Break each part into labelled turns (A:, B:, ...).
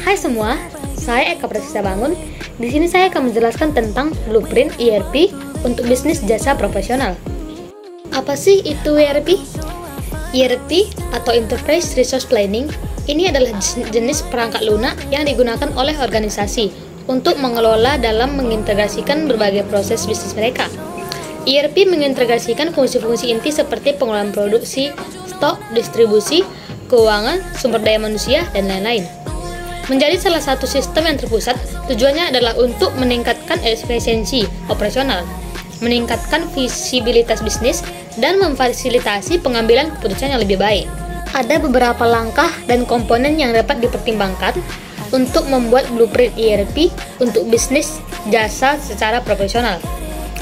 A: Hai semua, saya Eka Prasetya Bangun. Di sini saya akan menjelaskan tentang blueprint ERP untuk bisnis jasa profesional. Apa sih itu ERP? ERP atau Enterprise Resource Planning ini adalah jenis perangkat lunak yang digunakan oleh organisasi untuk mengelola dalam mengintegrasikan berbagai proses bisnis mereka. ERP mengintegrasikan fungsi-fungsi inti seperti pengelolaan produksi, stok, distribusi, keuangan, sumber daya manusia, dan lain-lain. Menjadi salah satu sistem yang terpusat, tujuannya adalah untuk meningkatkan efisiensi operasional, meningkatkan visibilitas bisnis, dan memfasilitasi pengambilan keputusan yang lebih baik. Ada beberapa langkah dan komponen yang dapat dipertimbangkan untuk membuat blueprint ERP untuk bisnis jasa secara profesional.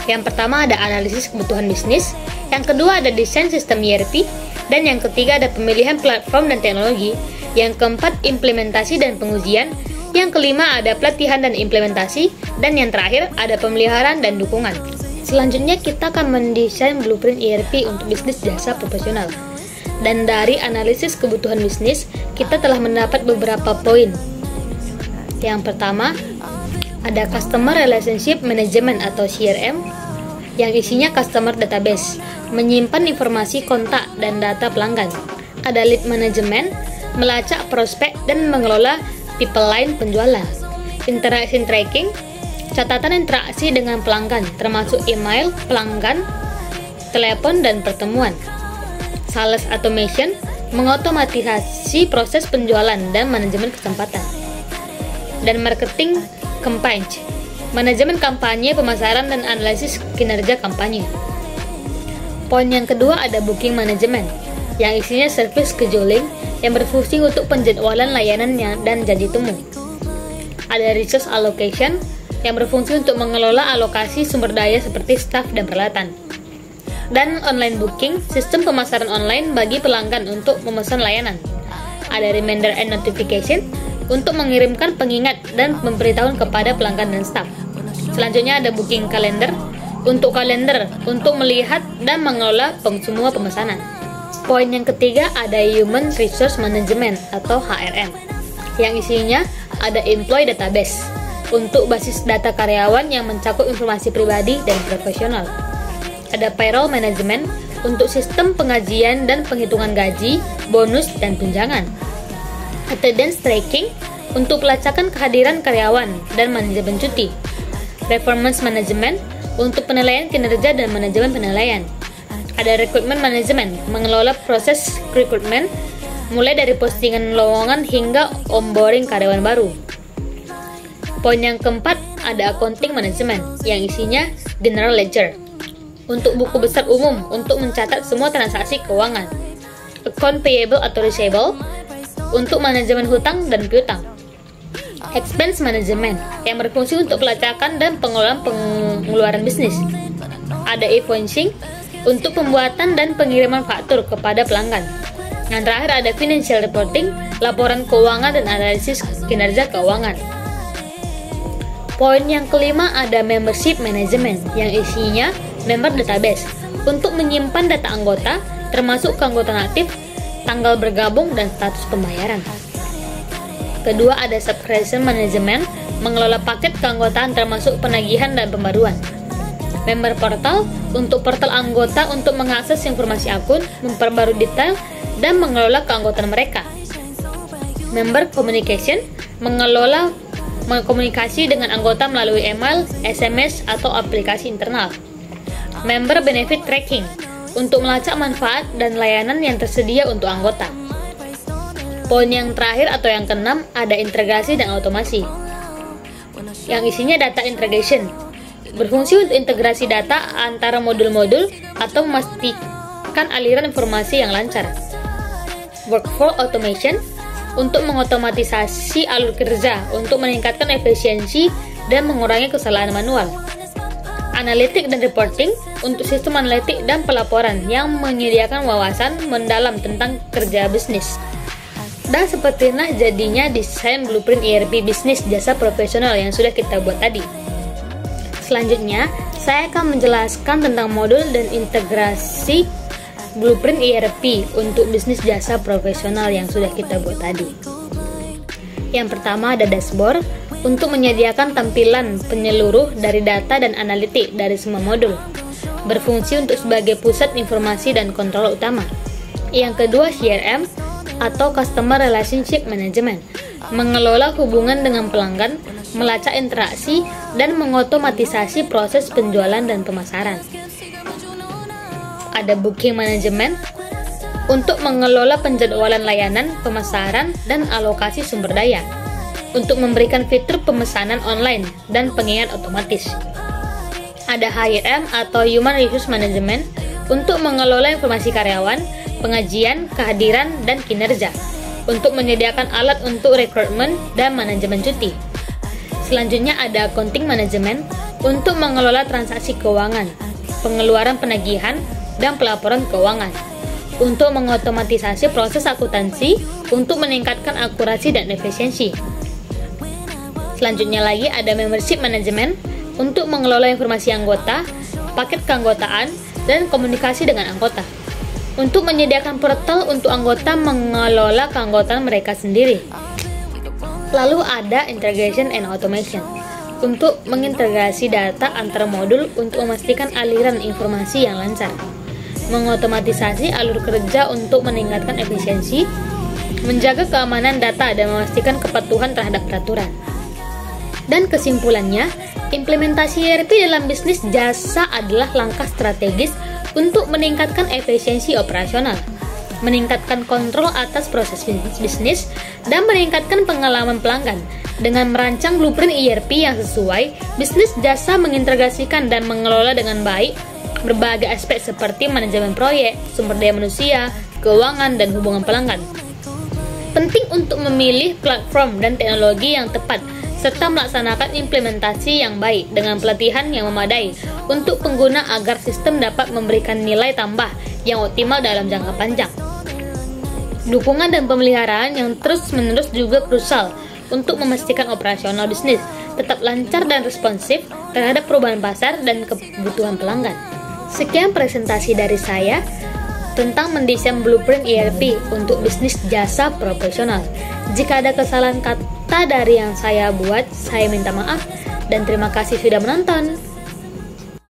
A: Yang pertama ada analisis kebutuhan bisnis, yang kedua ada desain sistem ERP, dan yang ketiga ada pemilihan platform dan teknologi, yang keempat implementasi dan pengujian, yang kelima ada pelatihan dan implementasi, dan yang terakhir ada pemeliharaan dan dukungan. Selanjutnya kita akan mendesain blueprint ERP untuk bisnis jasa profesional. Dan dari analisis kebutuhan bisnis, kita telah mendapat beberapa poin. Yang pertama, ada Customer Relationship Management atau CRM, yang isinya Customer Database, menyimpan informasi kontak dan data pelanggan. Ada Lead Management, melacak prospek dan mengelola pipeline penjualan. Interaction Tracking, catatan interaksi dengan pelanggan, termasuk email, pelanggan, telepon, dan pertemuan. Sales Automation, mengotomatisasi proses penjualan dan manajemen kesempatan. Dan Marketing Campaign, manajemen kampanye, pemasaran, dan analisis kinerja kampanye. Poin yang kedua ada Booking Management, yang isinya service scheduling yang berfungsi untuk penjadwalan layanan dan janji temu. Ada Resource Allocation yang berfungsi untuk mengelola alokasi sumber daya seperti staf dan peralatan. Dan Online Booking, sistem pemasaran online bagi pelanggan untuk memesan layanan. Ada Reminder and Notification untuk mengirimkan pengingat dan memberitahu kepada pelanggan dan staf. Selanjutnya ada Booking Calendar untuk kalender untuk melihat dan mengelola semua pemesanan. Poin yang ketiga ada Human Resource Management atau HRM, yang isinya ada Employee Database untuk basis data karyawan yang mencakup informasi pribadi dan profesional. Ada Payroll Management untuk sistem pengajian dan penghitungan gaji, bonus, dan tunjangan. Attendance Tracking untuk pelacakan kehadiran karyawan dan manajemen cuti. Performance Management untuk penilaian kinerja dan manajemen penilaian. Ada Recruitment Management, mengelola proses recruitment mulai dari postingan lowongan hingga onboarding karyawan baru. Poin yang keempat ada Accounting Management, yang isinya General Ledger untuk buku besar umum untuk mencatat semua transaksi keuangan. Account Payable atau Receivable untuk manajemen hutang dan piutang. Expense Management yang berfungsi untuk pelacakan dan pengelolaan pengeluaran bisnis. Ada e-invoicing untuk pembuatan dan pengiriman faktur kepada pelanggan. Yang terakhir ada Financial Reporting, laporan keuangan dan analisis kinerja keuangan. Poin yang kelima ada Membership Management, yang isinya Member Database untuk menyimpan data anggota, termasuk keanggotaan aktif, tanggal bergabung, dan status pembayaran. Kedua ada Subscription Management, mengelola paket keanggotaan termasuk penagihan dan pembaruan. Member Portal untuk portal anggota untuk mengakses informasi akun, memperbarui detail, dan mengelola keanggotaan mereka. Member Communication mengelola komunikasi dengan anggota melalui email, SMS, atau aplikasi internal. Member Benefit Tracking untuk melacak manfaat dan layanan yang tersedia untuk anggota. Poin yang terakhir atau yang keenam ada integrasi dan otomasi, yang isinya Data Integration, berfungsi untuk integrasi data antara modul-modul atau memastikan aliran informasi yang lancar. Workflow Automation untuk mengotomatisasi alur kerja untuk meningkatkan efisiensi dan mengurangi kesalahan manual. Analytic dan Reporting untuk sistem analitik dan pelaporan yang menyediakan wawasan mendalam tentang kerja bisnis. Dan seperti inilah jadinya desain blueprint ERP bisnis jasa profesional yang sudah kita buat tadi. Selanjutnya, saya akan menjelaskan tentang modul dan integrasi blueprint ERP untuk bisnis jasa profesional yang sudah kita buat tadi. Yang pertama ada dashboard untuk menyediakan tampilan penyeluruh dari data dan analitik dari semua modul, berfungsi untuk sebagai pusat informasi dan kontrol utama. Yang kedua CRM atau Customer Relationship Management, mengelola hubungan dengan pelanggan, melacak interaksi, dan mengotomatisasi proses penjualan dan pemasaran. Ada Booking Management untuk mengelola penjadwalan layanan, pemasaran, dan alokasi sumber daya, untuk memberikan fitur pemesanan online dan pengingat otomatis. Ada HRM atau Human Resource Management untuk mengelola informasi karyawan, pengajian, kehadiran, dan kinerja, untuk menyediakan alat untuk rekrutmen dan manajemen cuti. Selanjutnya ada Accounting Management untuk mengelola transaksi keuangan, pengeluaran penagihan, dan pelaporan keuangan, untuk mengotomatisasi proses akuntansi untuk meningkatkan akurasi dan efisiensi. Selanjutnya lagi ada Membership Management untuk mengelola informasi anggota, paket keanggotaan, dan komunikasi dengan anggota, untuk menyediakan portal untuk anggota mengelola keanggotaan mereka sendiri. Lalu ada Integration and Automation untuk mengintegrasi data antar modul untuk memastikan aliran informasi yang lancar, mengotomatisasi alur kerja untuk meningkatkan efisiensi, menjaga keamanan data dan memastikan kepatuhan terhadap peraturan. Dan kesimpulannya, implementasi ERP dalam bisnis jasa adalah langkah strategis untuk meningkatkan efisiensi operasional, meningkatkan kontrol atas proses bisnis, dan meningkatkan pengalaman pelanggan. Dengan merancang blueprint ERP yang sesuai, bisnis jasa mengintegrasikan dan mengelola dengan baik berbagai aspek seperti manajemen proyek, sumber daya manusia, keuangan, dan hubungan pelanggan. Penting untuk memilih platform dan teknologi yang tepat, serta melaksanakan implementasi yang baik dengan pelatihan yang memadai untuk pengguna agar sistem dapat memberikan nilai tambah yang optimal dalam jangka panjang. Dukungan dan pemeliharaan yang terus-menerus juga krusial untuk memastikan operasional bisnis tetap lancar dan responsif terhadap perubahan pasar dan kebutuhan pelanggan. Sekian presentasi dari saya tentang mendesain blueprint ERP untuk bisnis jasa profesional. Jika ada kesalahan kata dari yang saya buat, saya minta maaf dan terima kasih sudah menonton.